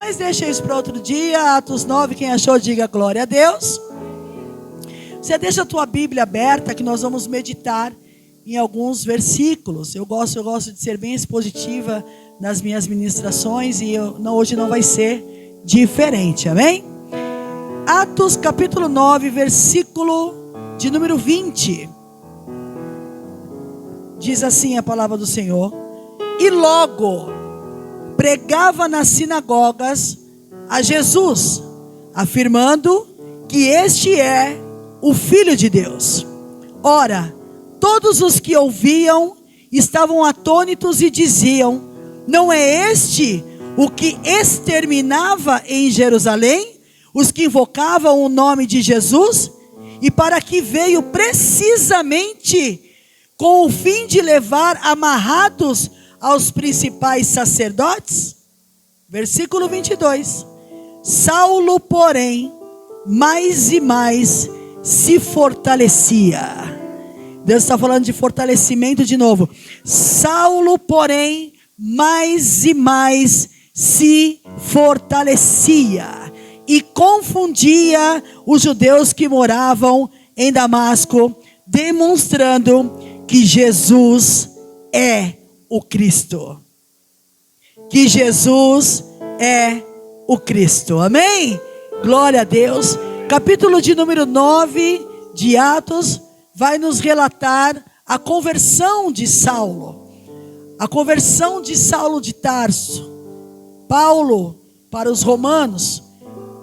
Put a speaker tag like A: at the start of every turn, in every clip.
A: Mas deixa isso para outro dia. Atos 9, quem achou diga glória a Deus. Você deixa a tua Bíblia aberta que nós vamos meditar em alguns versículos. Eu gosto de ser bem expositiva nas minhas ministrações e hoje não vai ser diferente, amém? Atos capítulo 9, versículo de número 20. Diz assim a palavra do Senhor: e logo pregava nas sinagogas a Jesus, afirmando que este é o Filho de Deus. Ora, todos os que ouviam estavam atônitos e diziam: não é este o que exterminava em Jerusalém os que invocavam o nome de Jesus? E para que veio precisamente com o fim de levar amarrados aos principais sacerdotes? Versículo 22. Saulo, porém, mais e mais se fortalecia. Deus está falando de fortalecimento de novo. Saulo, porém, mais e mais se fortalecia e confundia os judeus que moravam em Damasco, demonstrando que Jesus é o Cristo. Que Jesus é o Cristo. Amém? Glória a Deus. Capítulo de número 9 de Atos vai nos relatar a conversão de Saulo. A conversão de Saulo de Tarso. Paulo, para os romanos,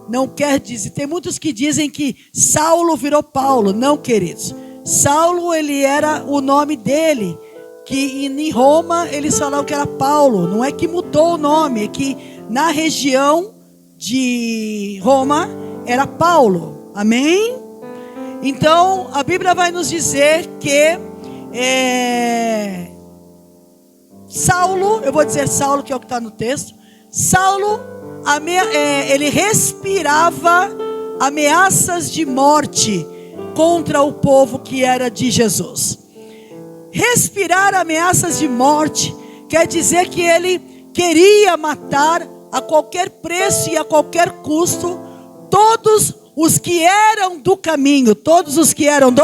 A: não quer dizer, tem muitos que dizem que Saulo virou Paulo. Não, queridos. Saulo, ele era o nome dele, que em Roma eles falavam que era Paulo. Não é que mudou o nome, é que na região de Roma era Paulo. Amém? Então a Bíblia vai nos dizer que Saulo, eu vou dizer Saulo, que é o que está no texto. Saulo, ele respirava ameaças de morte contra o povo que era de Jesus. Respirar ameaças de morte quer dizer que ele queria matar a qualquer preço e a qualquer custo todos os que eram do caminho, todos os que eram do...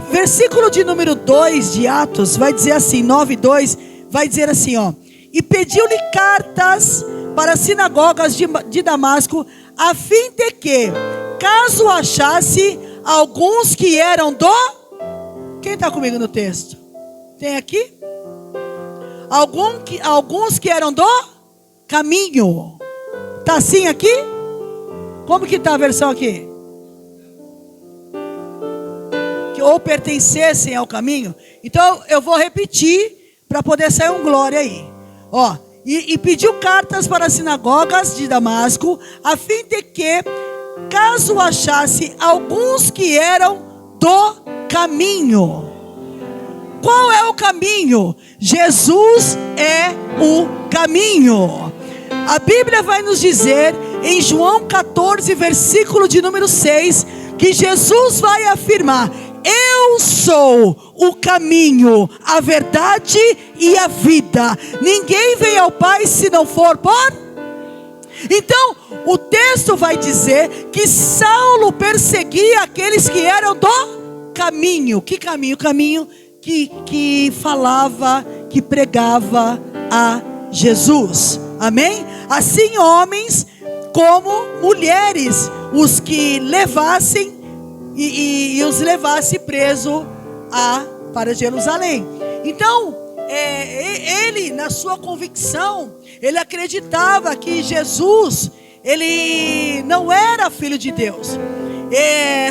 A: Versículo de número 2 de Atos vai dizer assim, 9:2, vai dizer assim, ó: e pediu-lhe cartas para as sinagogas de Damasco, a fim de que, caso achasse alguns que eram do... Quem está comigo no texto? Tem aqui? Alguns que eram do caminho. Está assim aqui? Como que está a versão aqui? Que ou pertencessem ao caminho. Então eu vou repetir para poder sair um glória aí. Ó, e pediu cartas para as sinagogas de Damasco, a fim de que, caso achasse alguns que eram do caminho. Qual é o caminho? Jesus é o caminho. A Bíblia vai nos dizer em João 14, versículo de número 6, que Jesus vai afirmar: eu sou o caminho, a verdade e a vida. Ninguém vem ao Pai se não for por... Então, o texto vai dizer que Saulo perseguia aqueles que eram do caminho. Que caminho? O caminho que falava, que pregava a Jesus. Amém? Assim, homens como mulheres, os que levassem e os levasse preso para Jerusalém. Então, ele, na sua convicção, ele acreditava que Jesus, ele não era filho de Deus.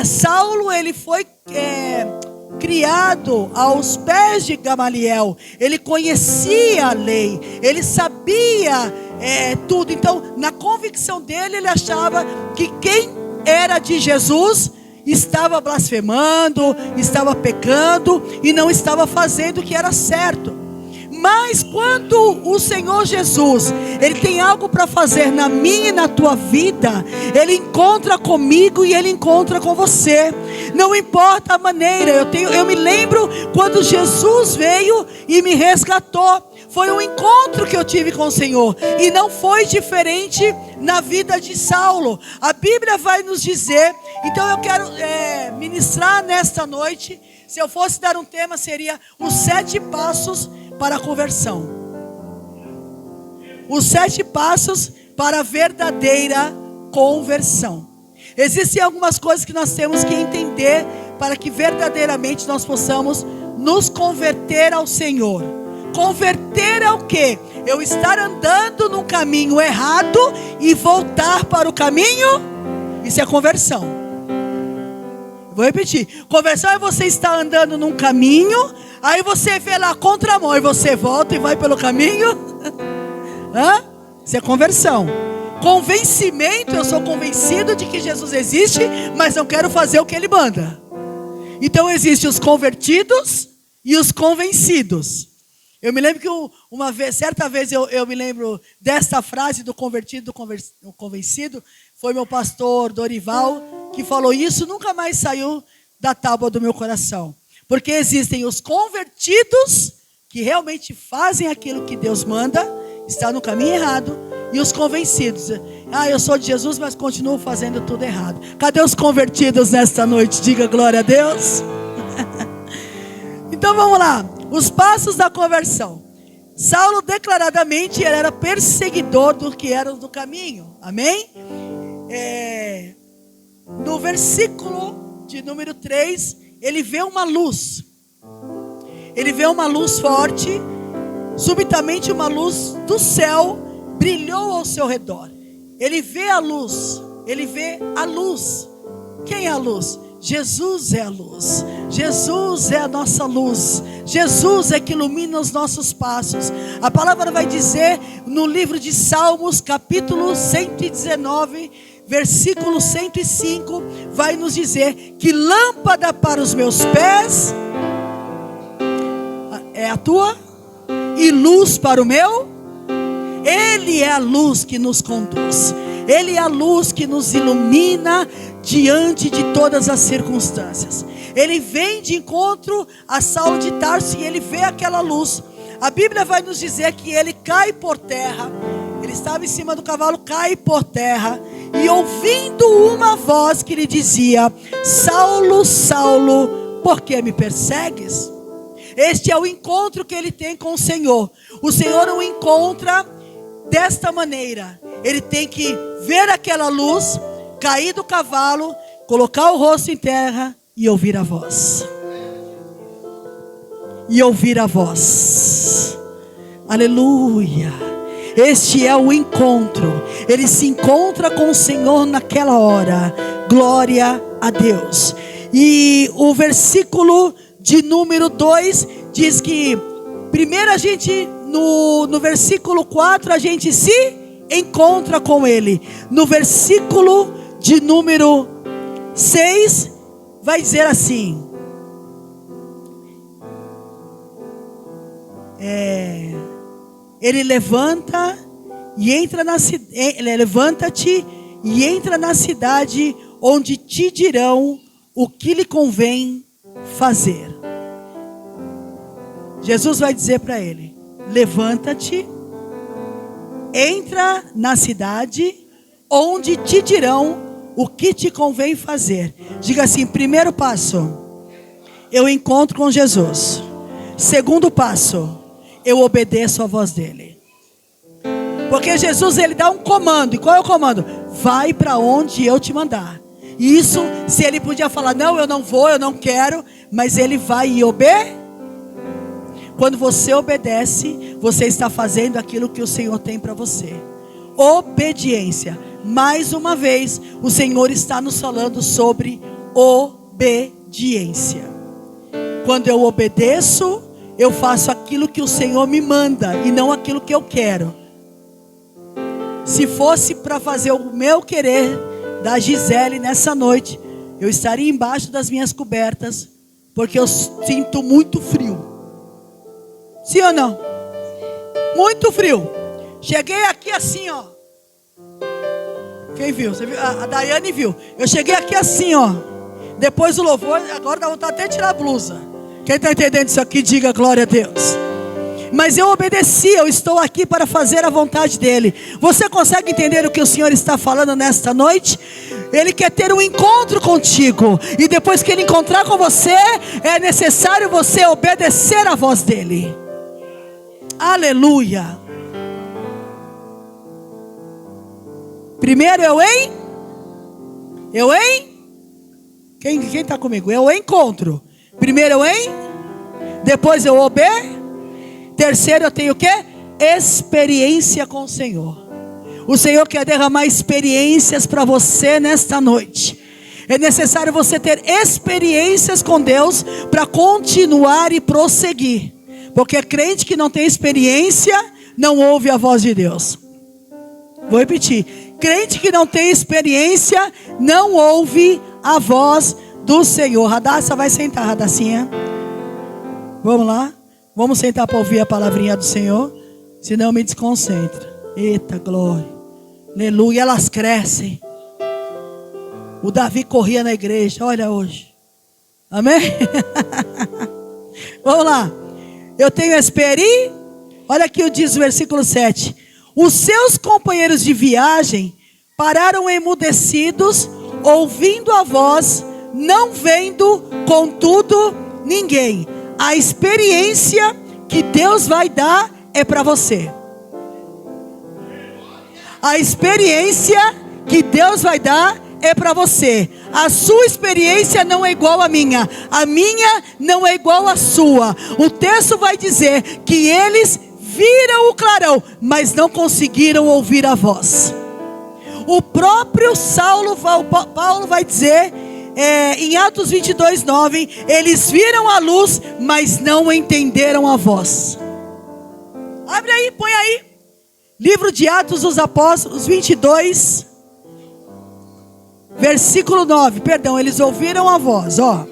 A: Saulo, ele foi criado aos pés de Gamaliel. Ele conhecia a lei, ele sabia tudo. Então, na convicção dele, ele achava que quem era de Jesus estava blasfemando, estava pecando e não estava fazendo o que era certo. Mas quando o Senhor Jesus, Ele tem algo para fazer na minha e na tua vida, Ele encontra comigo e Ele encontra com você. Não importa a maneira. Eu me lembro quando Jesus veio e me resgatou. Foi um encontro que eu tive com o Senhor. E não foi diferente na vida de Saulo. A Bíblia vai nos dizer. Então eu quero ministrar nesta noite. Se eu fosse dar um tema, seria os 7 passos para a conversão. Os 7 passos para a verdadeira conversão. Existem algumas coisas que nós temos que entender para que verdadeiramente nós possamos nos converter ao Senhor. Converter é o quê? Eu estar andando num caminho errado e voltar para o caminho. Isso é conversão. Vou repetir. Conversão é você estar andando num caminho, aí você vê lá a contramão e você volta e vai pelo caminho. Isso é conversão. Convencimento, eu sou convencido de que Jesus existe, mas não quero fazer o que Ele manda. Então existem os convertidos e os convencidos. Eu me lembro que certa vez eu me lembro desta frase do convertido, do convencido. Foi meu pastor Dorival que falou isso, nunca mais saiu da tábua do meu coração. Porque existem os convertidos que realmente fazem aquilo que Deus manda, está no caminho errado, e os convencidos. Eu sou de Jesus, mas continuo fazendo tudo errado. Cadê os convertidos nesta noite? Diga glória a Deus. Então vamos lá. Os passos da conversão. Saulo declaradamente ele era perseguidor do que era do caminho. Amém? No versículo de número 3, ele vê uma luz. Ele vê uma luz forte. Subitamente uma luz do céu brilhou ao seu redor. Ele vê a luz. Ele vê a luz. Quem é a luz? Jesus é a luz. Jesus é a nossa luz. Jesus é que ilumina os nossos passos. A palavra vai dizer no livro de Salmos, capítulo 119, versículo 105, vai nos dizer que lâmpada para os meus pés é a tua e luz para o meu. Ele é a luz que nos conduz. Ele é a luz que nos ilumina diante de todas as circunstâncias. Ele vem de encontro a Saulo de Tarso e ele vê aquela luz. A Bíblia vai nos dizer que ele cai por terra. Ele estava em cima do cavalo, cai por terra. E ouvindo uma voz que lhe dizia: Saulo, Saulo, por que me persegues? Este é o encontro que ele tem com o Senhor. O Senhor o encontra desta maneira. Ele tem que ver aquela luz, cair do cavalo, colocar o rosto em terra e ouvir a voz. E ouvir a voz. Aleluia. Este é o encontro. Ele se encontra com o Senhor naquela hora. Glória a Deus. E o versículo de número 2 diz que primeiro a gente, no versículo 4, a gente se encontra com Ele. No versículo de número 6 vai dizer assim: Ele levanta e entra na cidade. Levanta-te e entra na cidade, onde te dirão o que lhe convém fazer. Jesus vai dizer para ele: levanta-te, entra na cidade, onde te dirão o que te convém fazer. Diga assim: primeiro passo, eu encontro com Jesus. Segundo passo, eu obedeço a voz dele. Porque Jesus, ele dá um comando. E qual é o comando? Vai para onde eu te mandar. E isso, se ele podia falar: não, eu não vou, eu não quero, mas ele vai e obedece. Quando você obedece, você está fazendo aquilo que o Senhor tem para você. Obediência. Mais uma vez, o Senhor está nos falando sobre obediência. Quando eu obedeço, eu faço aquilo que o Senhor me manda e não aquilo que eu quero. Se fosse para fazer o meu querer da Gisele nessa noite, eu estaria embaixo das minhas cobertas, porque eu sinto muito frio. Sim ou não? Muito frio. Cheguei aqui assim, ó. Quem viu? Você viu? A Daiane viu. Eu cheguei aqui assim, ó. Depois do louvor, agora dá vontade até de tirar a blusa. Quem está entendendo isso aqui, diga glória a Deus. Mas eu obedeci, eu estou aqui para fazer a vontade dEle. Você consegue entender o que o Senhor está falando nesta noite? Ele quer ter um encontro contigo. E depois que Ele encontrar com você, é necessário você obedecer à voz dEle. Aleluia. Primeiro eu Quem está comigo? Eu encontro. Primeiro depois eu terceiro eu tenho o quê? Experiência com o Senhor. O Senhor quer derramar experiências para você nesta noite. É necessário você ter experiências com Deus para continuar e prosseguir. Porque crente que não tem experiência não ouve a voz de Deus. Vou repetir. Crente que não tem experiência não ouve a voz do Senhor. Radassa, vai sentar, Radassinha. Vamos lá. Vamos sentar para ouvir a palavrinha do Senhor. Senão me desconcentra. Eita glória. Aleluia. Elas crescem. O Davi corria na igreja. Olha hoje. Amém? Vamos lá. Eu tenho experiência. Olha aqui o diz o versículo 7. Os seus companheiros de viagem pararam emudecidos, ouvindo a voz, não vendo, contudo, ninguém. A experiência que Deus vai dar é para você. A experiência que Deus vai dar é para você. A sua experiência não é igual à minha. A minha não é igual à sua. O texto vai dizer que eles viram o clarão, mas não conseguiram ouvir a voz. O próprio Paulo vai dizer em Atos 22:9, eles viram a luz, mas não entenderam a voz. Abre aí, põe aí. Livro de Atos dos Apóstolos 22, versículo 9. Perdão, eles ouviram a voz, ó.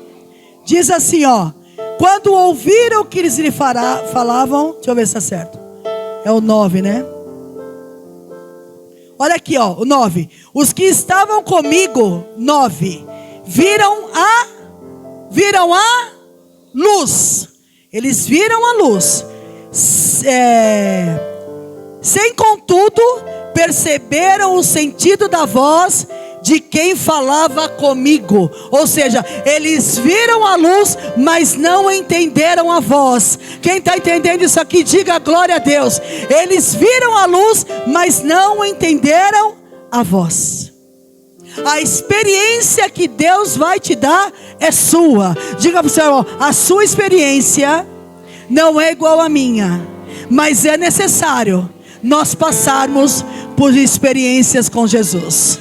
A: Diz assim, ó. Quando ouviram o que eles lhe falavam, deixa eu ver se está certo. É o 9, né? Olha aqui, ó, o 9. Os que estavam comigo, 9, viram a luz. Eles viram a luz. Sem contudo, perceberam o sentido da voz de quem falava comigo. Ou seja, eles viram a luz, mas não entenderam a voz. Quem está entendendo isso aqui, diga glória a Deus. Eles viram a luz, mas não entenderam a voz. A experiência que Deus vai te dar é sua. Diga para o seu irmão, a sua experiência não é igual à minha, mas é necessário nós passarmos por experiências com Jesus.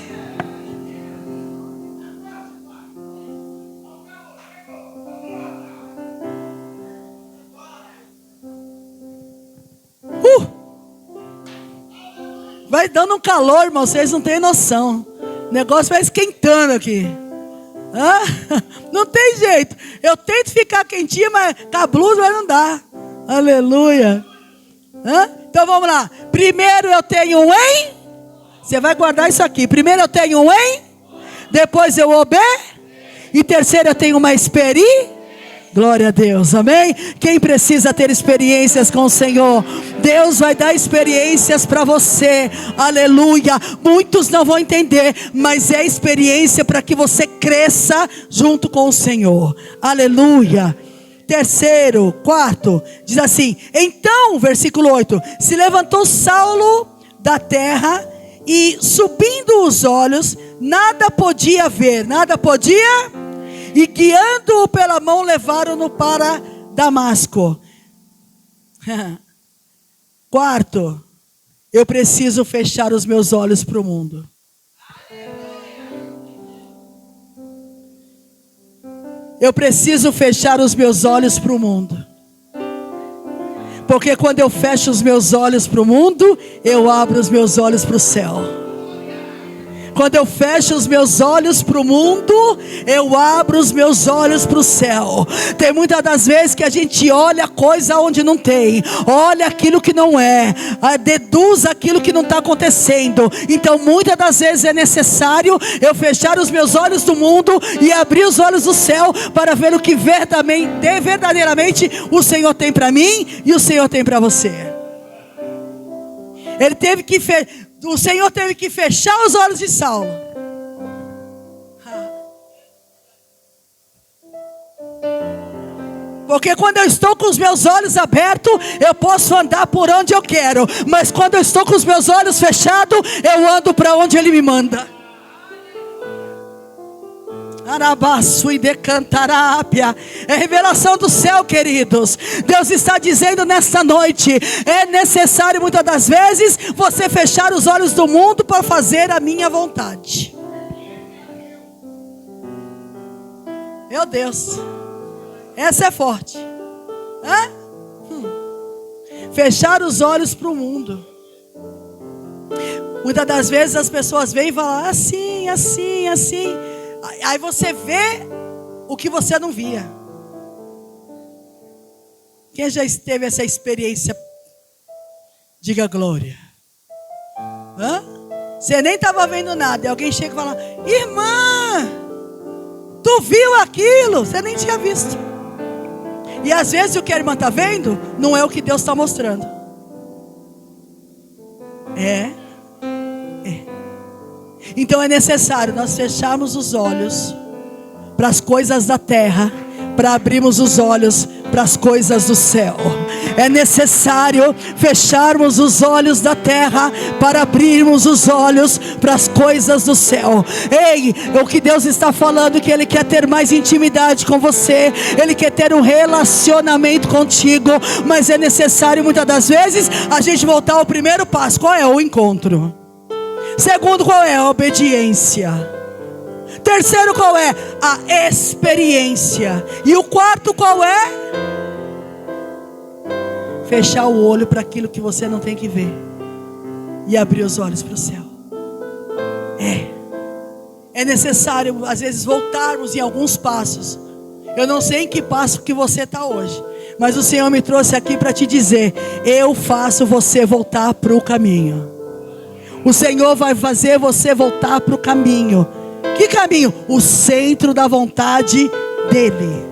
A: Vai dando um calor, irmão, vocês não têm noção. O negócio vai esquentando aqui. Não tem jeito. Eu tento ficar quentinha, mas com a blusa mas não dá. Aleluia. Então vamos lá. Primeiro eu tenho um em. Você vai guardar isso aqui. Primeiro eu tenho um em. Depois eu e terceiro eu tenho uma experiência. Glória a Deus, amém? Quem precisa ter experiências com o Senhor, Deus vai dar experiências para você, aleluia. Muitos não vão entender, mas é experiência para que você cresça junto com o Senhor, aleluia. Terceiro, quarto, diz assim: então, versículo 8: se levantou Saulo da terra e, subindo os olhos, nada podia ver, e guiando-o pela mão, levaram-no para Damasco. Quarto, eu preciso fechar os meus olhos para o mundo. Eu preciso fechar os meus olhos para o mundo. Porque quando eu fecho os meus olhos para o mundo, eu abro os meus olhos para o céu. Quando eu fecho os meus olhos para o mundo, eu abro os meus olhos para o céu. Tem muitas das vezes que a gente olha coisa onde não tem, olha aquilo que não é, deduz aquilo que não está acontecendo. Então muitas das vezes é necessário eu fechar os meus olhos do mundo e abrir os olhos do céu para ver o que verdadeiramente o Senhor tem para mim e o Senhor tem para você. O Senhor teve que fechar os olhos de Saulo. Porque quando eu estou com os meus olhos abertos, eu posso andar por onde eu quero. Mas quando eu estou com os meus olhos fechados, eu ando para onde Ele me manda. Arabaço e decantarápia. É revelação do céu, queridos. Deus está dizendo nesta noite: é necessário muitas das vezes você fechar os olhos do mundo para fazer a minha vontade. Meu Deus, essa é forte. Fechar os olhos para o mundo. Muitas das vezes as pessoas vêm e falam assim, assim, assim. Aí você vê o que você não via. Quem já teve essa experiência? Diga glória. Você nem estava vendo nada. E alguém chega e fala: irmã, tu viu aquilo? Você nem tinha visto. E às vezes o que a irmã está vendo não é o que Deus está mostrando. Então é necessário nós fecharmos os olhos para as coisas da terra, para abrirmos os olhos para as coisas do céu. É necessário fecharmos os olhos da terra para abrirmos os olhos para as coisas do céu. Ei, o que Deus está falando é que Ele quer ter mais intimidade com você, Ele quer ter um relacionamento contigo, mas é necessário muitas das vezes a gente voltar ao primeiro passo. Qual é? O encontro. Segundo, qual é? A obediência. Terceiro, qual é? A experiência. E o quarto, qual é? Fechar o olho para aquilo que você não tem que ver e abrir os olhos para o céu. É necessário às vezes voltarmos em alguns passos. Eu não sei em que passo que você está hoje, mas o Senhor me trouxe aqui para te dizer: eu faço você voltar para o caminho. O Senhor vai fazer você voltar para o caminho. Que caminho? O centro da vontade dEle.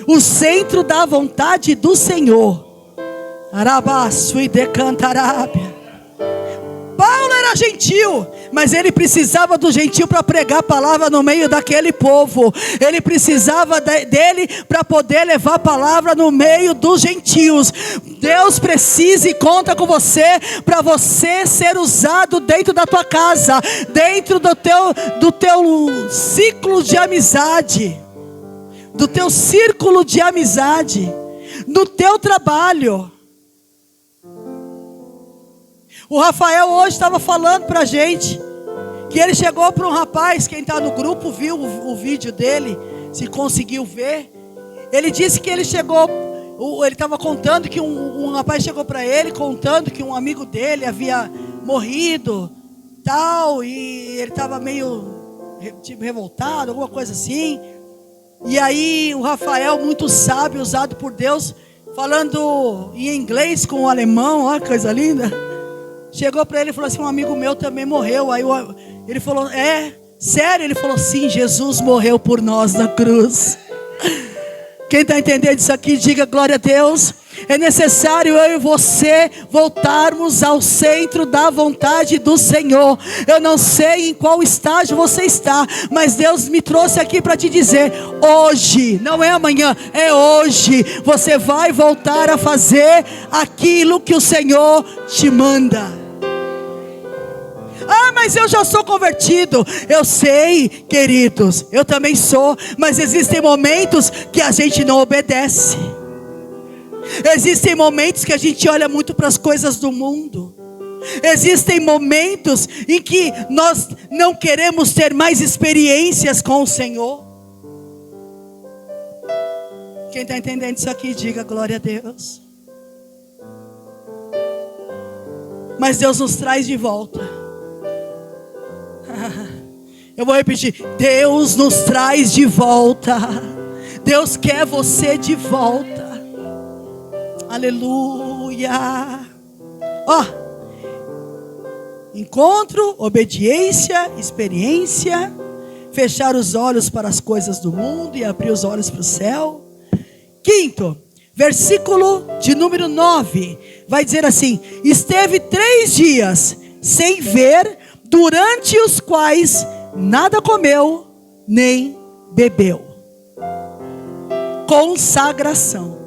A: O centro da vontade do Senhor. Arabaço e decantarábia. Paulo era gentil, mas ele precisava do gentil para pregar a palavra no meio daquele povo. Ele precisava dele para poder levar a palavra no meio dos gentios. Deus precisa e conta com você para você ser usado dentro da tua casa, dentro do teu ciclo de amizade, do teu círculo de amizade, do teu trabalho. O Rafael hoje estava falando para a gente que ele chegou para um rapaz, quem está no grupo viu o vídeo dele, se conseguiu ver. Ele disse que ele chegou, ele estava contando que um rapaz chegou para ele, contando que um amigo dele havia morrido, tal, e ele estava meio tipo, revoltado, alguma coisa assim. E aí o Rafael, muito sábio, usado por Deus, falando em inglês com o alemão, olha que coisa linda. Chegou para ele e falou assim: um amigo meu também morreu. Aí ele falou: sério? Ele falou: sim, Jesus morreu por nós na cruz. Quem está entendendo isso aqui, diga glória a Deus. É necessário eu e você voltarmos ao centro da vontade do Senhor. Eu não sei em qual estágio você está, mas Deus me trouxe aqui para te dizer: hoje, não é amanhã, é hoje, você vai voltar a fazer aquilo que o Senhor te manda. Mas eu já sou convertido. Eu sei, queridos, eu também sou. Mas existem momentos que a gente não obedece. Existem momentos que a gente olha muito para as coisas do mundo. Existem momentos em que nós não queremos ter mais experiências com o Senhor. Quem está entendendo isso aqui, diga glória a Deus. mas Deus nos traz de volta. Eu vou repetir: Deus nos traz de volta. Deus quer você de volta. Aleluia. Encontro, obediência, experiência, fechar os olhos para as coisas do mundo e abrir os olhos para o céu. Quinto, versículo de número 9, vai dizer assim: esteve 3 dias sem ver, durante os quais nada comeu, nem bebeu. Consagração.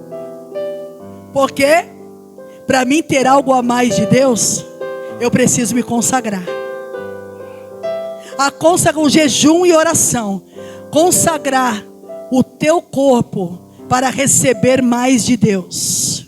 A: Porque para mim ter algo a mais de Deus, eu preciso me consagrar. A consagração, jejum e oração. Consagrar o teu corpo para receber mais de Deus.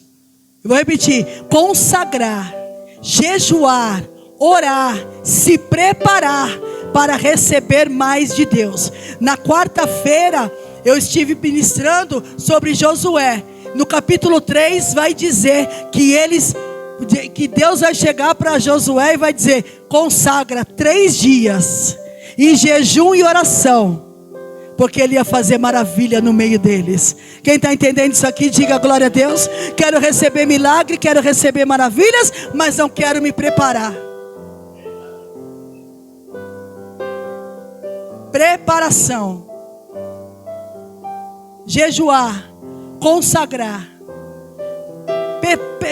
A: Eu vou repetir: consagrar, jejuar, orar, se preparar para receber mais de Deus. Na quarta-feira eu estive ministrando sobre Josué. No capítulo 3 vai dizer que Deus vai chegar para Josué e vai dizer: consagra 3 dias em jejum e oração, porque ele ia fazer maravilha no meio deles. Quem está entendendo isso aqui, diga glória a Deus. Quero receber milagre, quero receber maravilhas, mas não quero me preparar. Preparação. Jejuar, consagrar.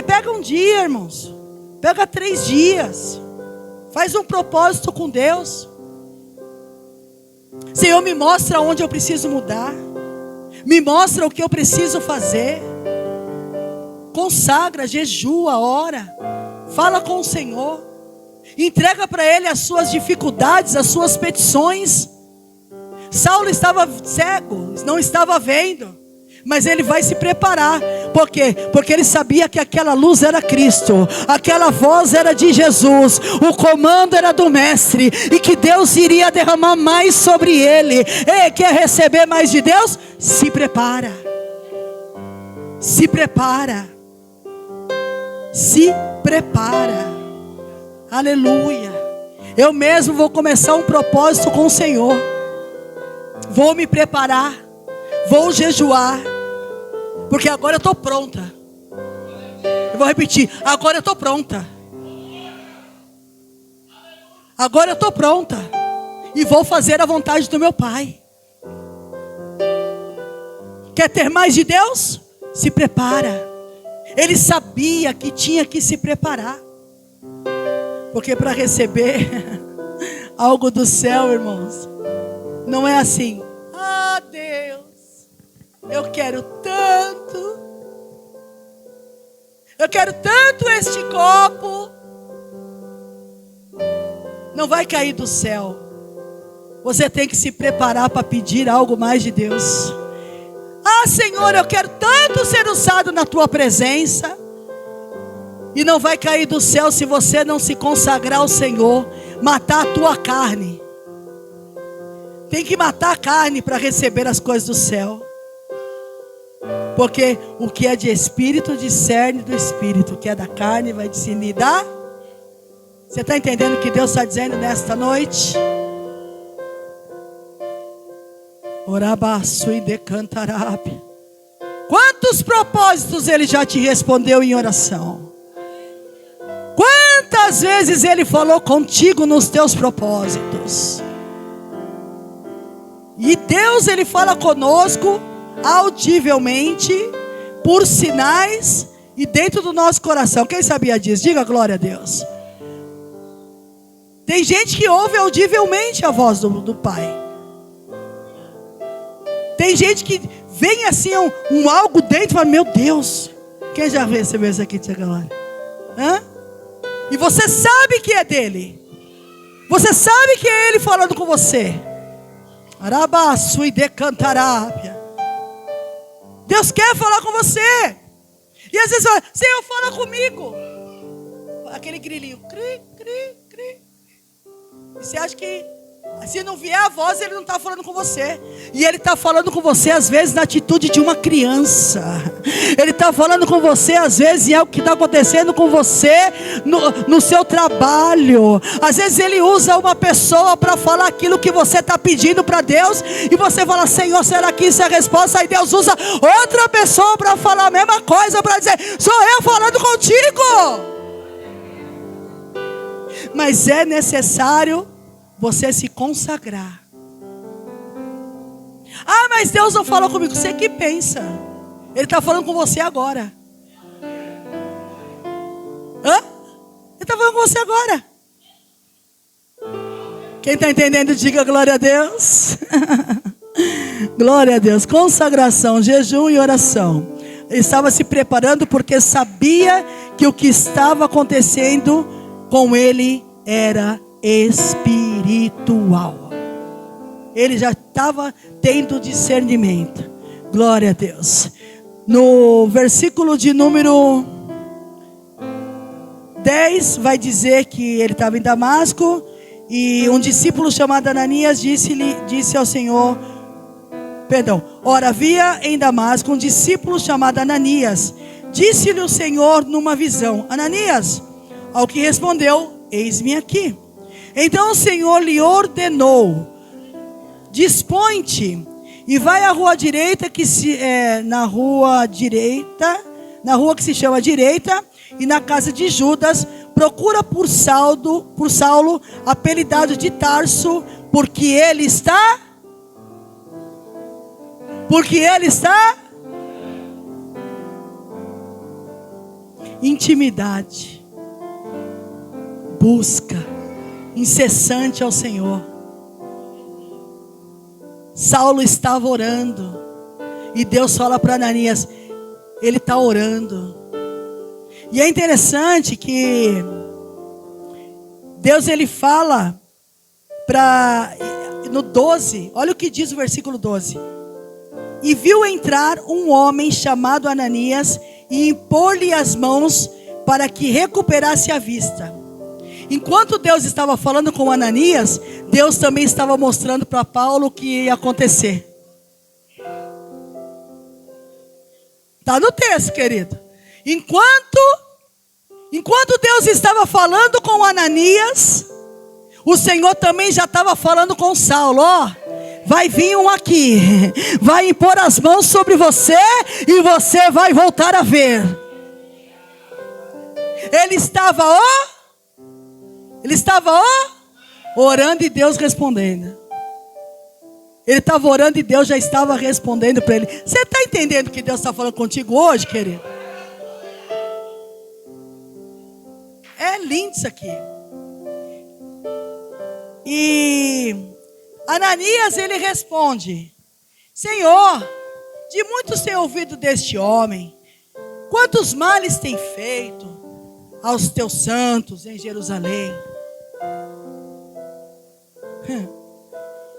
A: Pega um dia, irmãos. Pega 3 dias. Faz um propósito com Deus. Senhor, me mostra onde eu preciso mudar. Me mostra o que eu preciso fazer. Consagra, jejua, ora. Fala com o Senhor. Entrega para Ele as suas dificuldades, as suas petições. Saulo estava cego, não estava vendo, mas ele vai se preparar. Por quê? Porque ele sabia que aquela luz era Cristo, aquela voz era de Jesus, o comando era do Mestre, e que Deus iria derramar mais sobre ele. Ei, quer receber mais de Deus? Se prepara. Se prepara. Se prepara. Aleluia. Eu mesmo vou começar um propósito com o Senhor. Vou me preparar, vou jejuar, porque agora eu estou pronta. Eu vou repetir: agora eu estou pronta. Agora eu estou pronta. E vou fazer a vontade do meu Pai. Quer ter mais de Deus? Se prepara. Ele sabia que tinha que se preparar. Porque para receber algo do céu, irmãos, não é assim: ah, Deus, eu quero tanto este copo. Não vai cair do céu. Você tem que se preparar para pedir algo mais de Deus. Ah, Senhor, eu quero tanto ser usado na tua presença. E não vai cair do céu se você não se consagrar ao Senhor, matar a tua carne. Tem que matar a carne para receber as coisas do céu. Porque o que é de espírito discerne do espírito, o que é da carne vai discernir da... Você está entendendo o que Deus está dizendo nesta noite? Orabaçu e decantarab. Quantos propósitos Ele já te respondeu em oração? Quantas vezes Ele falou contigo nos teus propósitos? E Deus, Ele fala conosco audivelmente, por sinais e dentro do nosso coração. Quem sabia disso? Diga glória a Deus. Tem gente que ouve audivelmente a voz do Pai. Tem gente que vem assim um algo dentro e fala: meu Deus. Quem já recebeu isso aqui, tia Glória? Hã? E você sabe que é dele. Você sabe que é Ele falando com você. Arabaçu e decantarábia. Deus quer falar com você. E às vezes fala: Senhor, fala comigo. Aquele grilinho, cri, cri, cri. E você acha que Se não vier a voz, ele não está falando com você. E ele está falando com você, às vezes, na atitude de uma criança. Ele está falando com você, às vezes, em algo que está acontecendo com você no seu trabalho. Às vezes ele usa uma pessoa para falar aquilo que você está pedindo para Deus. E você fala: Senhor, será que isso é a resposta? Aí Deus usa outra pessoa para falar a mesma coisa, para dizer: sou eu falando contigo. Mas é necessário você se consagrar. Ah, mas Deus não falou comigo. Você que pensa. Ele está falando com você agora. Hã? Ele está falando com você agora. Quem está entendendo, diga glória a Deus. Glória a Deus. Consagração, jejum e oração. Ele estava se preparando porque sabia que o que estava acontecendo com ele era espiritual. Ele já estava tendo discernimento. Glória a Deus. No versículo de número 10 vai dizer que ele estava em Damasco e um discípulo chamado Ananias disse ao Senhor, ora, havia em Damasco um discípulo chamado Ananias. Disse-lhe o Senhor numa visão: Ananias. Ao que respondeu: eis-me aqui. Então o Senhor lhe ordenou: dispõe-te e vai à rua direita na rua que se chama direita, e na casa de Judas procura por Saulo, apelidado de Tarso, porque ele está intimidade, busca incessante ao Senhor. Saulo estava orando e Deus fala para Ananias: ele está orando. E é interessante que Deus, ele fala no 12, olha o que diz o versículo 12: e viu entrar um homem chamado Ananias e impor-lhe as mãos para que recuperasse a vista. Enquanto Deus estava falando com Ananias, Deus também estava mostrando para Paulo o que ia acontecer. Está no texto, querido. Enquanto Deus estava falando com Ananias, o Senhor também já estava falando com Saulo. Ó, vai vir um aqui, vai impor as mãos sobre você e você vai voltar a ver. Ele estava orando e Deus respondendo. Ele estava orando e Deus já estava respondendo para ele. Você está entendendo que Deus está falando contigo hoje, querido? É lindo isso aqui. E Ananias, ele responde: Senhor, de muitos tenho ouvido deste homem, quantos males tem feito aos teus santos em Jerusalém.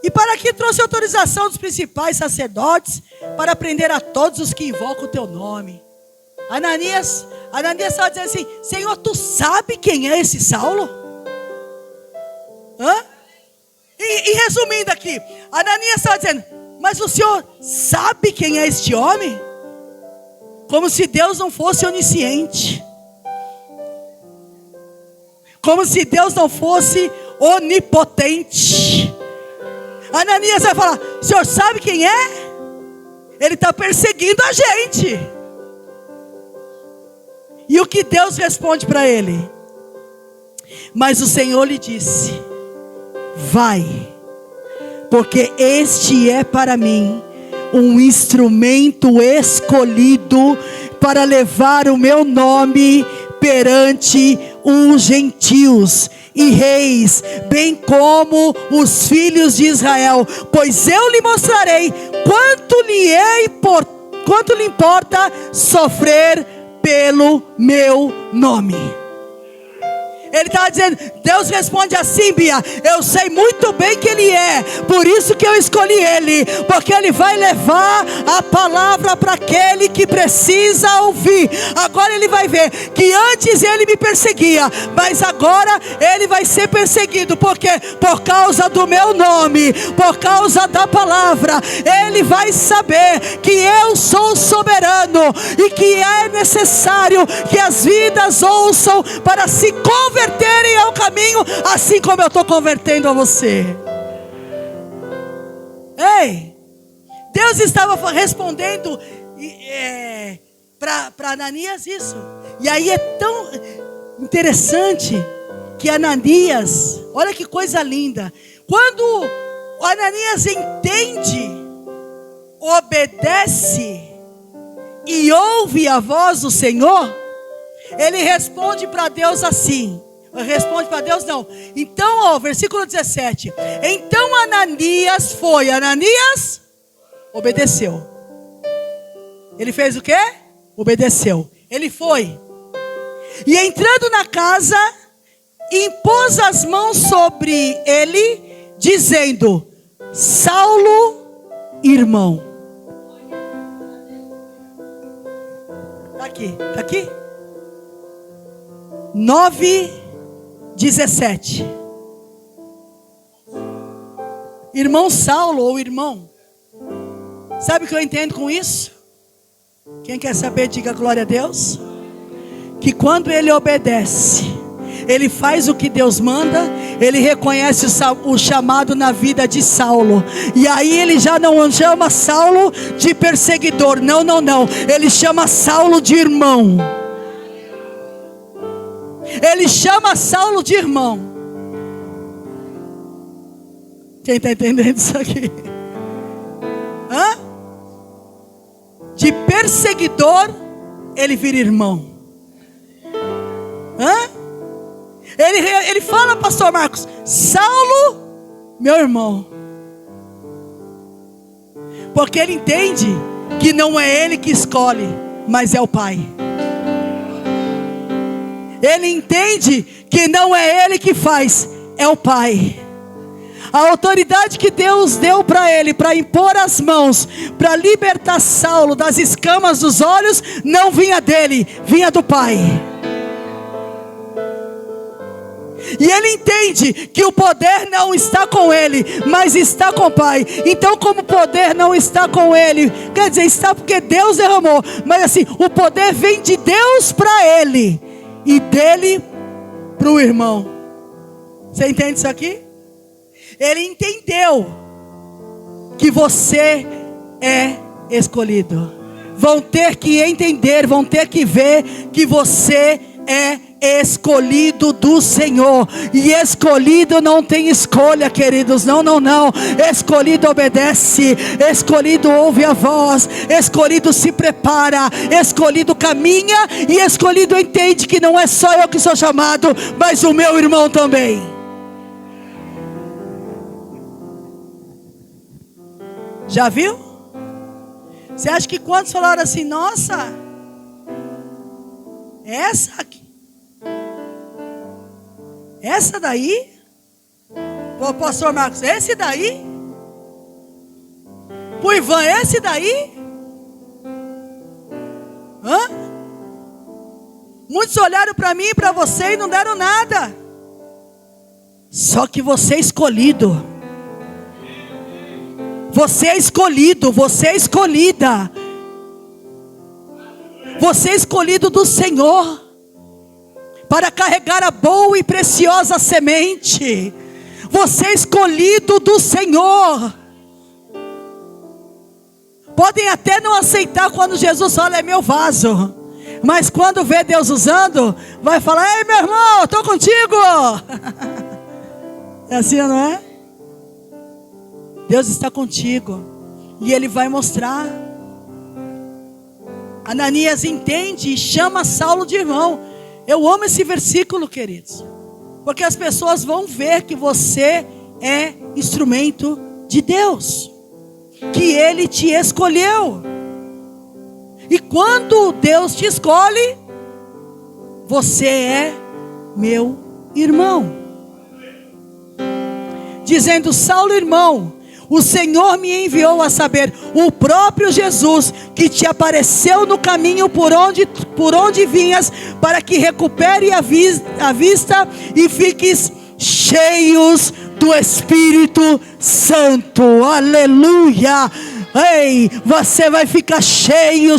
A: E para que trouxe autorização dos principais sacerdotes para prender a todos os que invocam o teu nome. Ananias estava dizendo assim: Senhor, tu sabe quem é esse Saulo? E resumindo aqui, Ananias estava dizendo: mas o Senhor sabe quem é este homem? Como se Deus não fosse onisciente, como se Deus não fosse onipotente. Ananias vai falar: o Senhor sabe quem é? Ele está perseguindo a gente. E o que Deus responde para ele? Mas o Senhor lhe disse: vai, porque este é para mim um instrumento escolhido para levar o meu nome perante os gentios e reis, bem como os filhos de Israel, pois eu lhe mostrarei quanto lhe importa sofrer pelo meu nome. Ele estava dizendo, Deus responde assim, Bia, eu sei muito bem que Ele é, por isso que eu escolhi Ele, porque Ele vai levar a palavra para aquele que precisa ouvir. Agora ele vai ver que antes ele me perseguia, mas agora ele vai ser perseguido, porque por causa do meu nome, por causa da palavra, ele vai saber que eu sou soberano, e que é necessário que as vidas ouçam para se converterem ao caminho, assim como eu estou convertendo a você. Ei, Deus estava respondendo para Ananias isso. E aí é tão interessante que Ananias, olha que coisa linda, quando Ananias entende, obedece e ouve a voz do Senhor, ele responde para Deus assim. Responde para Deus não. Então, versículo 17. Então Ananias foi. Ananias obedeceu. Ele fez o quê? Obedeceu. Ele foi. E entrando na casa, impôs as mãos sobre ele, dizendo: Saulo, irmão. Está aqui, está aqui. 9:17. Irmão Saulo ou irmão. Sabe o que eu entendo com isso? Quem quer saber, diga glória a Deus. Que quando ele obedece, ele faz o que Deus manda, ele reconhece o chamado na vida de Saulo. E aí ele já não chama Saulo de perseguidor. Não. Ele chama Saulo de irmão. Ele chama Saulo de irmão. Quem está entendendo isso aqui? De perseguidor, ele vira irmão. Ele fala, pastor Marcos, Saulo, meu irmão. Porque ele entende que não é ele que escolhe, mas é o Pai. Ele entende que não é ele que faz, é o Pai. A autoridade que Deus deu para ele, para impor as mãos, para libertar Saulo das escamas dos olhos, não vinha dele, vinha do Pai. E ele entende que o poder não está com ele, mas está com o Pai. Então, como o poder não está com ele, quer dizer, está porque Deus derramou, mas assim, o poder vem de Deus para ele, e dele para o irmão. Você entende isso aqui? Ele entendeu que você é escolhido. Vão ter que entender, vão ter que ver que você é escolhido do Senhor. E escolhido não tem escolha, queridos. Não. Escolhido obedece, escolhido ouve a voz, escolhido se prepara, escolhido caminha, e escolhido entende que não é só eu que sou chamado, mas o meu irmão também. Já viu? Você acha que quantos falaram assim, nossa, essa daí, o pastor Marcos, esse daí, o Ivan, esse daí, muitos olharam para mim e para você e não deram nada. Só que você é escolhido. Você é escolhido, você é escolhida. Você é escolhido do Senhor para carregar a boa e preciosa semente. Você é escolhido do Senhor. Podem até não aceitar quando Jesus fala, é meu vaso. Mas quando vê Deus usando, vai falar, ei meu irmão, eu estou contigo. É assim, não é? Deus está contigo. E Ele vai mostrar. Ananias entende e chama Saulo de irmão. Eu amo esse versículo, queridos. Porque as pessoas vão ver que você é instrumento de Deus. Que Ele te escolheu. E quando Deus te escolhe, você é meu irmão. Dizendo: Saulo, irmão, o Senhor me enviou a saber, o próprio Jesus, que te apareceu no caminho por onde vinhas, para que recupere a vista e fiques cheios do Espírito Santo. Aleluia! Ei, você vai ficar cheia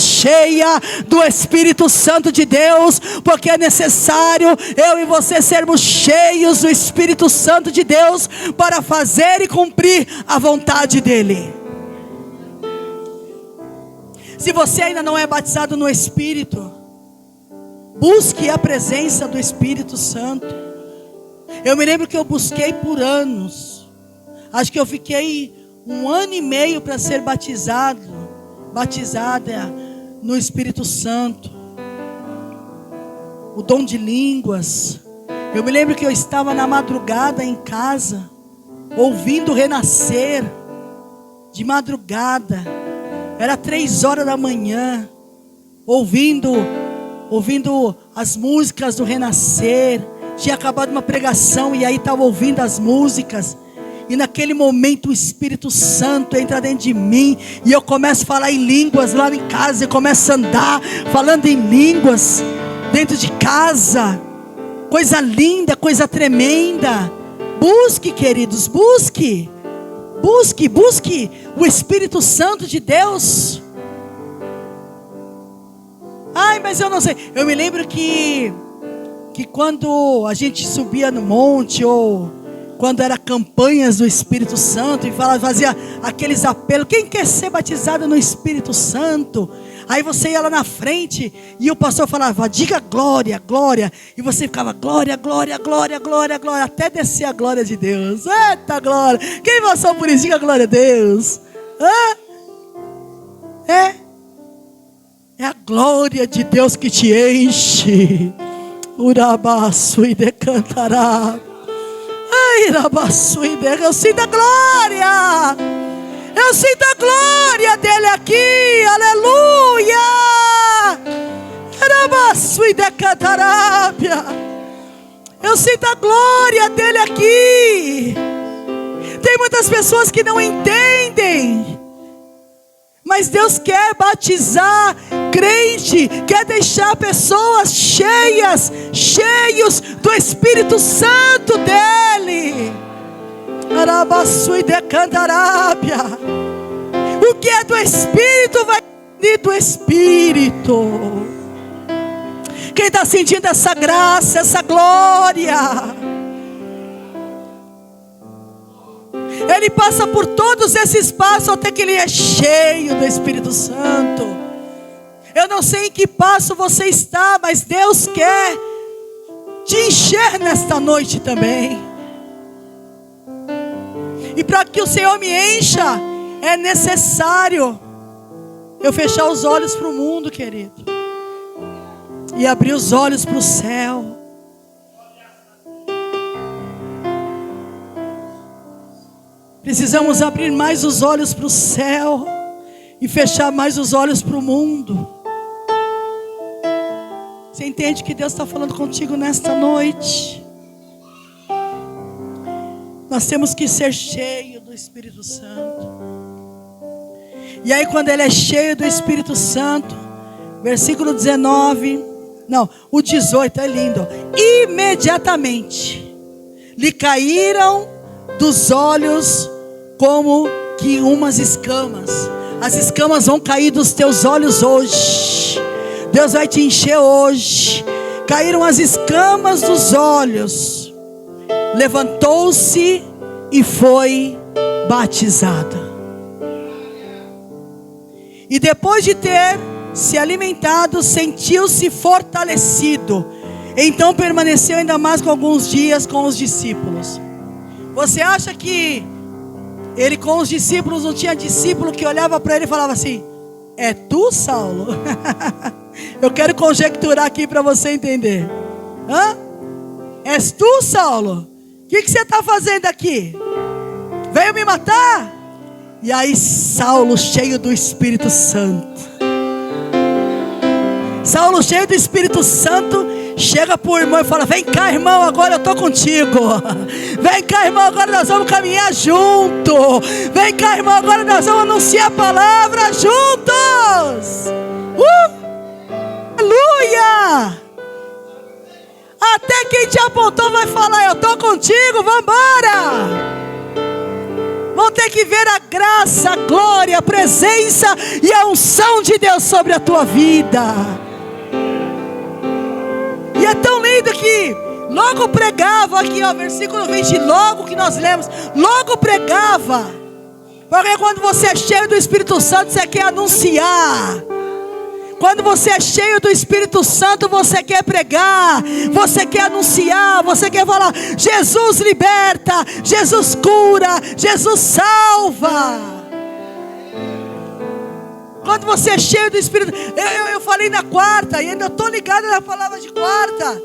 A: do Espírito Santo de Deus, porque é necessário eu e você sermos cheios do Espírito Santo de Deus para fazer e cumprir a vontade dEle. Se você ainda não é batizado no Espírito, busque a presença do Espírito Santo. Eu me lembro que eu busquei por anos. Acho que eu fiquei 1 ano e meio para ser batizada no Espírito Santo. O dom de línguas. Eu me lembro que eu estava na madrugada em casa, ouvindo Renascer, de madrugada. Era 3 horas da manhã, ouvindo as músicas do Renascer. Tinha acabado uma pregação e aí estava ouvindo as músicas. E naquele momento o Espírito Santo entra dentro de mim, e eu começo a falar em línguas lá em casa. Eu começo a andar falando em línguas dentro de casa. Coisa linda, coisa tremenda. Busque, queridos, busque o Espírito Santo de Deus. Ai, mas eu não sei. Eu me lembro que quando a gente subia no monte, ou quando era campanhas do Espírito Santo, e fazia aqueles apelos: quem quer ser batizado no Espírito Santo? Aí você ia lá na frente, e o pastor falava: diga glória, glória. E você ficava: glória, glória, glória, glória, glória, até descer a glória de Deus. Eita glória! Quem passou por isso, diga glória a Deus. É a glória de Deus que te enche. Urabaçu e decantará. Eu sinto a glória. Eu sinto a glória dele aqui. Aleluia. Eu sinto a glória dele aqui. Tem muitas pessoas que não entendem, mas Deus quer batizar crente, quer deixar pessoas cheios do Espírito Santo dele. O que é do Espírito vai vir do Espírito. Quem está sentindo essa graça, essa glória? Ele passa por todos esses passos até que ele é cheio do Espírito Santo. Eu não sei em que passo você está, mas Deus quer te encher nesta noite também. E para que o Senhor me encha, é necessário eu fechar os olhos para o mundo, querido, e abrir os olhos para o céu. Precisamos abrir mais os olhos para o céu e fechar mais os olhos para o mundo. Você entende que Deus está falando contigo nesta noite? Nós temos que ser cheios do Espírito Santo. E aí, quando ele é cheio do Espírito Santo, versículo 19, não, o 18 é lindo. Imediatamente lhe caíram dos olhos como que umas escamas. As escamas vão cair dos teus olhos hoje. Deus vai te encher hoje. Caíram as escamas dos olhos. Levantou-se e foi batizada. E depois de ter se alimentado, sentiu-se fortalecido. Então permaneceu ainda mais com alguns dias com os discípulos. Você acha que ele com os discípulos não tinha discípulo que olhava para ele e falava assim: é tu, Saulo? Eu quero conjecturar aqui para você entender. És tu, Saulo? O que você está fazendo aqui? Veio me matar? E aí Saulo, cheio do Espírito Santo, Saulo cheio do Espírito Santo, Chega para o irmão e fala: vem cá, irmão, agora eu estou contigo. Vem cá, irmão, agora nós vamos caminhar junto. Vem cá, irmão, agora nós vamos anunciar a palavra juntos. Aleluia! Até quem te apontou vai falar: eu estou contigo, vamos embora. Vão ter que ver a graça, a glória, a presença e a unção de Deus sobre a tua vida. E é tão lindo que logo pregava aqui, ó, versículo 20, logo que nós lemos, logo pregava. Porque quando você é cheio do Espírito Santo, você quer anunciar. Quando você é cheio do Espírito Santo, você quer pregar, você quer anunciar, você quer falar: Jesus liberta, Jesus cura, Jesus salva. Quando você é cheio do Espírito, eu falei na quarta, e ainda estou ligado na palavra de quarta.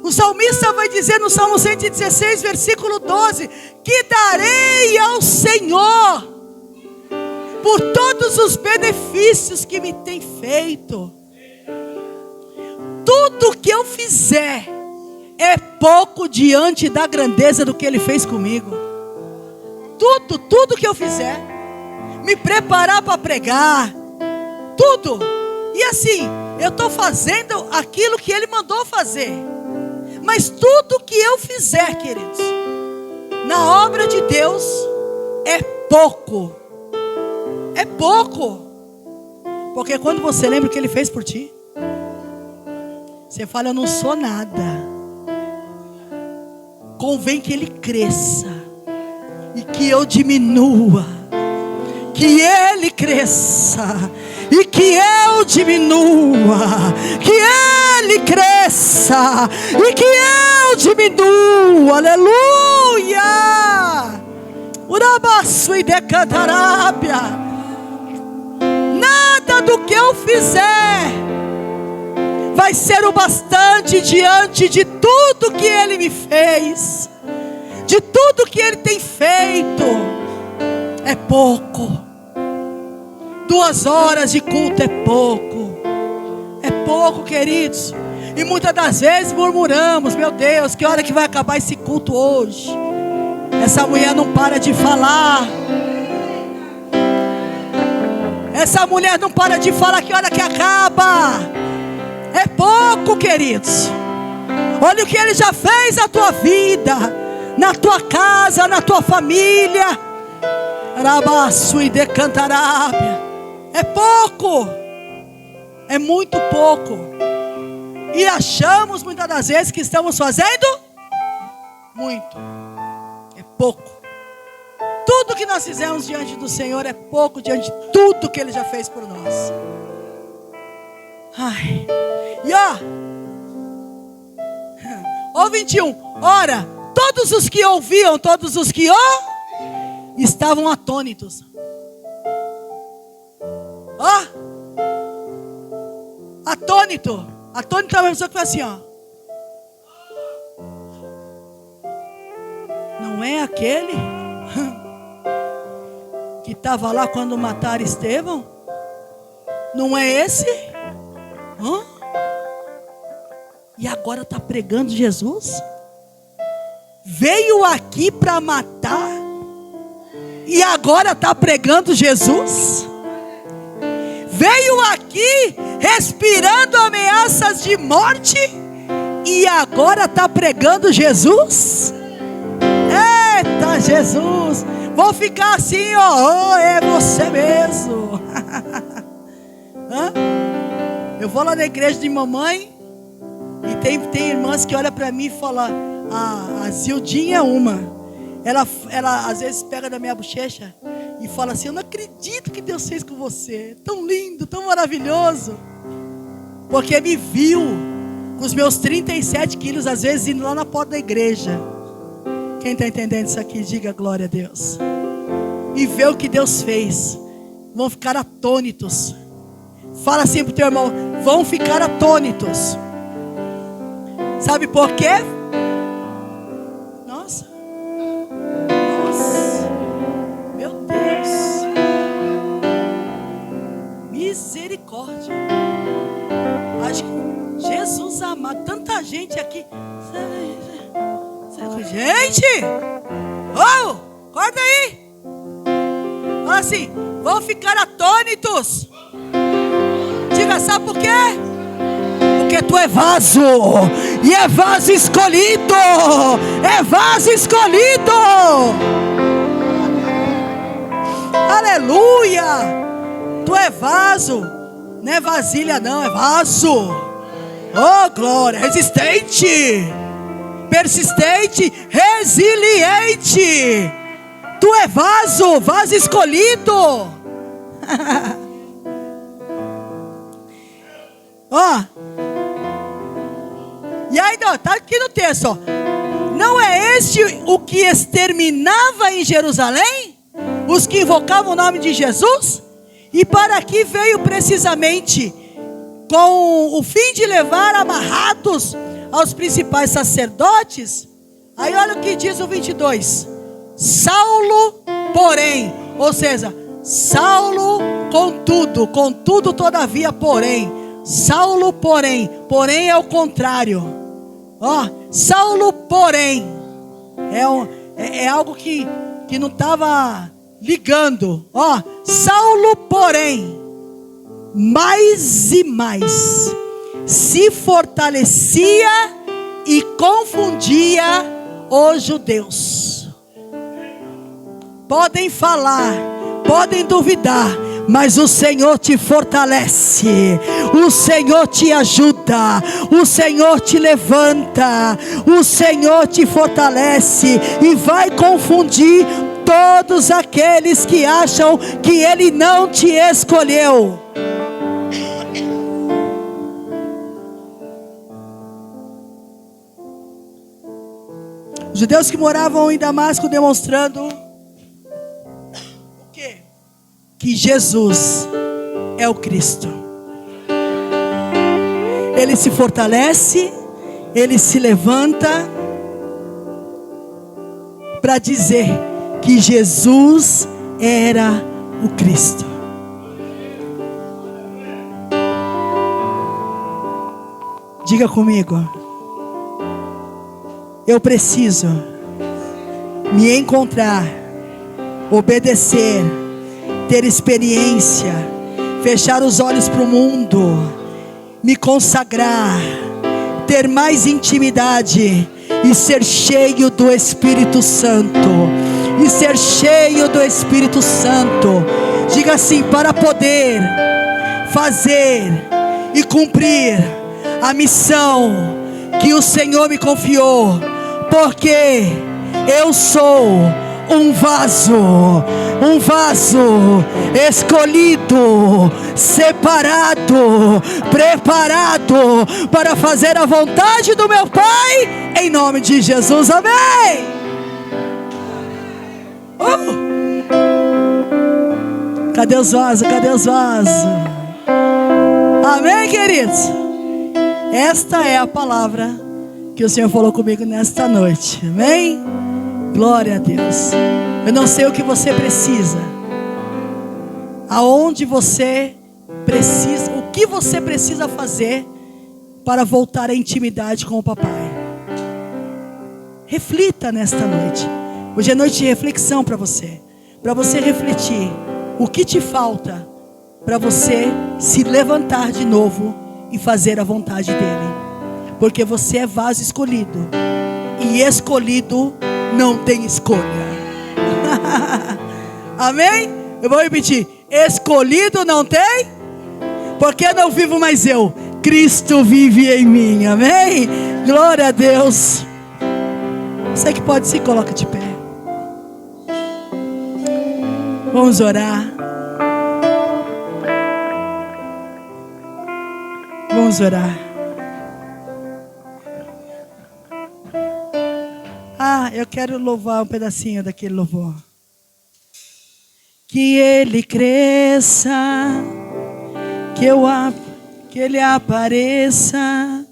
A: O salmista vai dizer no Salmo 116, versículo 12: que darei ao Senhor por todos os benefícios que me tem feito. Tudo que eu fizer é pouco diante da grandeza do que Ele fez comigo. Tudo que eu fizer, me preparar para pregar, tudo. E assim, eu estou fazendo aquilo que Ele mandou fazer. Mas tudo que eu fizer, queridos, na obra de Deus, é pouco. É pouco. Porque quando você lembra o que Ele fez por ti, você fala: eu não sou nada. Convém que Ele cresça e que eu diminua. Que Ele cresça e que eu diminua. Que Ele cresça e que eu diminua. Aleluia. Urabaço e decantarábia. Nada do que eu fizer vai ser o bastante diante de tudo que Ele me fez, de tudo que Ele tem feito. É pouco. 2 horas de culto é pouco. É pouco, queridos. E muitas das vezes murmuramos: meu Deus, que hora que vai acabar esse culto hoje? Essa mulher não para de falar. Essa mulher não para de falar, que hora que acaba? É pouco, queridos. Olha o que Ele já fez na tua vida, na tua casa, na tua família. Arabaço e decantarábia. É pouco. É muito pouco. E achamos muitas das vezes que estamos fazendo muito. É pouco. Tudo que nós fizemos diante do Senhor é pouco diante de tudo que Ele já fez por nós. Ai. E ó 21. Ora, todos os que ouviam, todos os que estavam atônitos. Atônito. Atônito é uma pessoa que faz assim, ó. Não é aquele que estava lá quando mataram Estevão? Não é esse? E agora está pregando Jesus? Veio aqui para matar e agora está pregando Jesus? Veio aqui respirando ameaças de morte e agora está pregando Jesus? Eita Jesus! Vou ficar assim, ó, é você mesmo. Eu vou lá na igreja de mamãe e tem irmãs que olham para mim e falam: a Zildinha é uma. Ela às vezes pega da minha bochecha e fala assim: eu não acredito que Deus fez com você. Tão lindo, tão maravilhoso. Porque me viu com os meus 37 quilos, às vezes indo lá na porta da igreja. Quem está entendendo isso aqui, diga glória a Deus. E vê o que Deus fez. Vão ficar atônitos. Fala assim para o teu irmão: vão ficar atônitos. Sabe por quê? Nossa. Meu Deus. Misericórdia. Acho que Jesus amado. amado, tanta gente aqui. Gente! Oh, acorda aí! Fala assim, vão ficar atônitos. Diga, sabe por quê? Porque tu é vaso, e é vaso escolhido, é vaso escolhido. Aleluia! Tu é vaso, não é vasilha não, é vaso. Oh glória, resistente, persistente, resiliente. Tu é vaso, vaso escolhido. Ó, e aí está aqui no texto, ó. Não é este o que exterminava em Jerusalém os que invocavam o nome de Jesus? E para aqui veio precisamente com o fim de levar amarrados aos principais sacerdotes. Aí olha o que diz o 22. Saulo, porém, ou seja, Saulo contudo, todavia, porém. Saulo, porém é o contrário. Ó, Saulo, porém, é algo que não estava ligando. Ó, Saulo, porém, mais e mais se fortalecia e confundia os judeus. Podem falar, podem duvidar, mas o Senhor te fortalece, o Senhor te ajuda, o Senhor te levanta, o Senhor te fortalece e vai confundir todos aqueles que acham que Ele não te escolheu. Os judeus que moravam em Damasco demonstrando o quê? Que Jesus é o Cristo. Ele se fortalece, ele se levanta para dizer que Jesus era o Cristo. Diga comigo. Eu preciso me encontrar, obedecer, ter experiência, fechar os olhos para o mundo, me consagrar, ter mais intimidade e ser cheio do Espírito Santo. E ser cheio do Espírito Santo. Diga assim: para poder fazer e cumprir a missão que o Senhor me confiou. Porque eu sou um vaso escolhido, separado, preparado para fazer a vontade do meu Pai, em nome de Jesus, amém. Cadê os vasos? Cadê os vasos? Amém, queridos? Esta é a palavra que o Senhor falou comigo nesta noite, amém? Glória a Deus. Eu não sei o que você precisa, aonde você precisa, o que você precisa fazer para voltar à intimidade com o papai. Reflita nesta noite. Hoje é noite de reflexão para você refletir o que te falta para você se levantar de novo e fazer a vontade dele. Porque você é vaso escolhido, e escolhido não tem escolha. Amém? Eu vou repetir: escolhido não tem, porque não vivo mais eu, Cristo vive em mim. Amém? Glória a Deus. Você que pode se coloca de pé. Vamos orar. Vamos orar. Eu quero louvar um pedacinho daquele louvor. Que ele cresça, que ele apareça,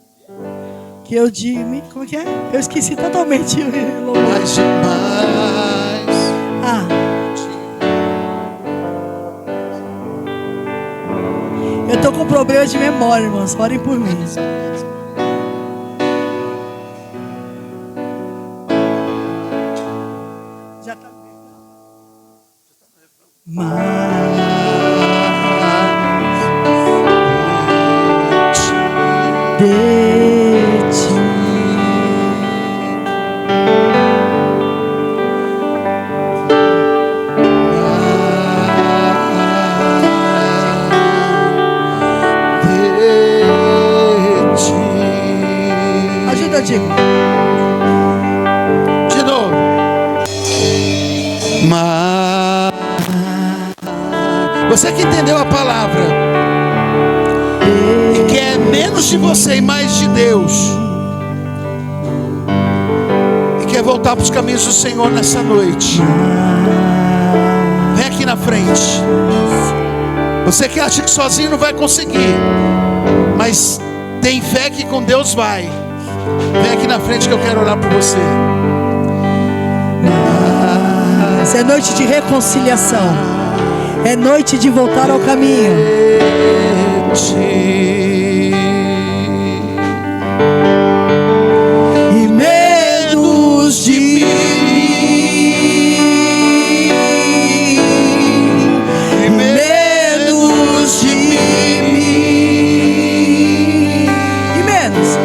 A: que eu diga. Como é que é? Eu esqueci totalmente o louvor. Mais e mais. Eu tô com problema de memória, irmãos. Orem por mim. Já está no refrão? De ti. Ajuda, Diego.
B: De novo. Você que entendeu a palavra e quer menos de você e mais de Deus, e quer voltar para os caminhos do Senhor nessa noite, vem aqui na frente. Você que acha que sozinho não vai conseguir, mas tem fé que com Deus vai, vem aqui na frente que eu quero orar por você.
A: Essa é noite de reconciliação, é noite de voltar ao caminho. E menos de mim, e menos de mim, e menos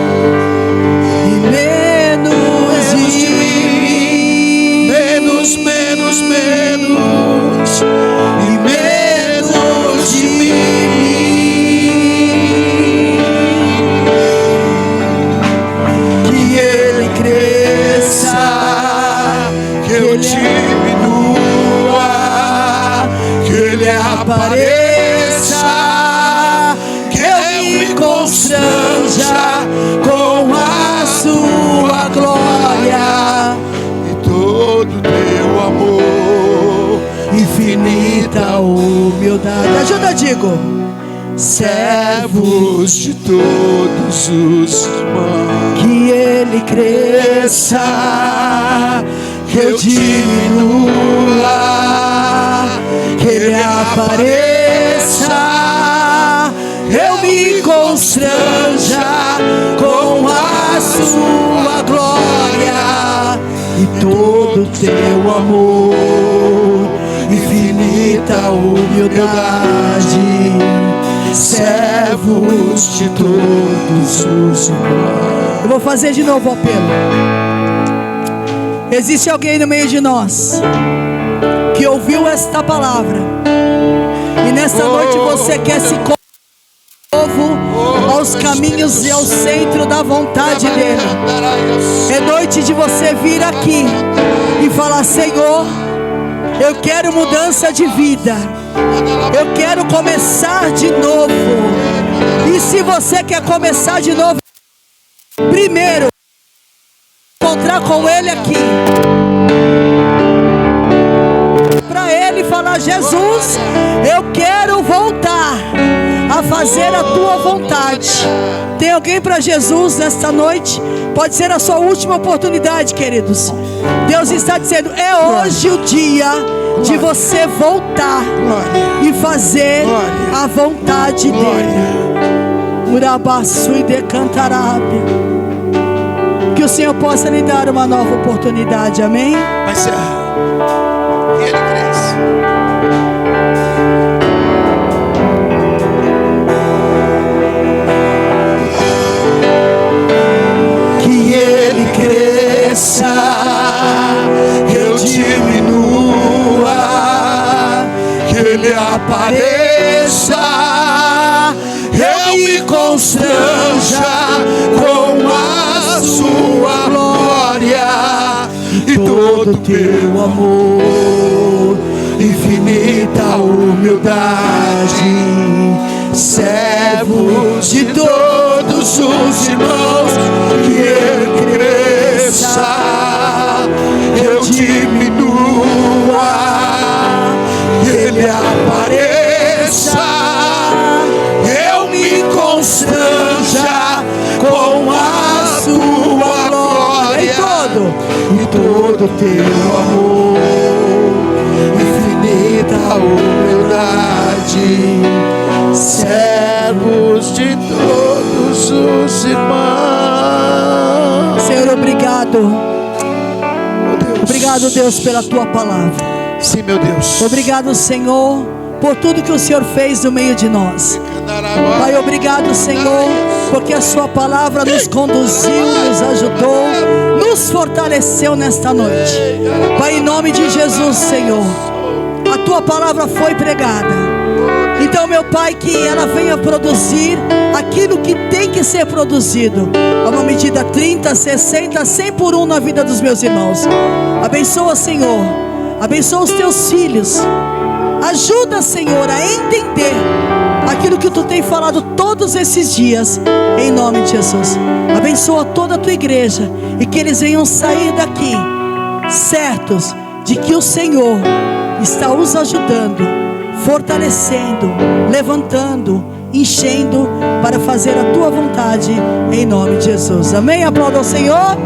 A: de mim,
B: Menos, menos, menos,
A: e menos de mim. Que ele cresça,
B: que eu diminua, que ele apareça,
A: que eu me constranja com a sua glória.
B: e todo teu amor,
A: Infinita humildade. Ajuda, digo.
B: servos de todos os irmãos,
A: Que ele cresça, que eu diminua, que ele apareça, eu me constranja com a sua glória e todo teu amor, infinita humildade, servos de todos os irmãos. Eu vou fazer de novo o apelo. Existe alguém no meio de nós que ouviu esta palavra e nessa noite você quer se novo aos caminhos e ao centro da vontade dele. É noite de você vir aqui e falar: Senhor, eu quero mudança de vida, eu quero começar de novo. E se você quer começar de novo, primeiro encontrar com ele aqui, para ele falar: Jesus, eu quero voltar a fazer a tua vontade. Tem alguém para Jesus nesta noite? Pode ser a sua última oportunidade, queridos. Deus está dizendo: é hoje o dia de você voltar e fazer a vontade dele. Urabaçu e decantarábia. Que o Senhor possa lhe dar uma nova oportunidade, amém?
B: Vai ser. Que ele cresça.
A: Que ele cresça, que eu diminua, que ele apareça, eu me constranja com a sua glória e todo teu amor, infinita humildade, servos de todos os irmãos. Que ele cresça, que eu diminua, que ele apareça, eu me constranja com a sua glória e todo teu amor, infinita humildade, servos de todos os irmãos. Senhor, obrigado.
B: Oh Deus.
A: Obrigado, Deus, pela tua palavra.
B: Sim, meu Deus.
A: Obrigado, Senhor, por tudo que o Senhor fez no meio de nós. Pai, obrigado, Senhor, porque a sua palavra nos conduziu, nos ajudou, nos fortaleceu nesta noite. Pai, em nome de Jesus, Senhor, a tua palavra foi pregada. Então, meu Pai, que ela venha produzir aquilo que tem que ser produzido, a uma medida 30, 60, 100 por 1 na vida dos meus irmãos. Abençoa, Senhor, abençoa os teus filhos. Ajuda, Senhor, a entender aquilo que tu tem falado todos esses dias, em nome de Jesus. Abençoa toda a tua igreja, e que eles venham sair daqui certos de que o Senhor está os ajudando, fortalecendo, levantando, enchendo para fazer a tua vontade, em nome de Jesus. Amém? Aplauda ao Senhor.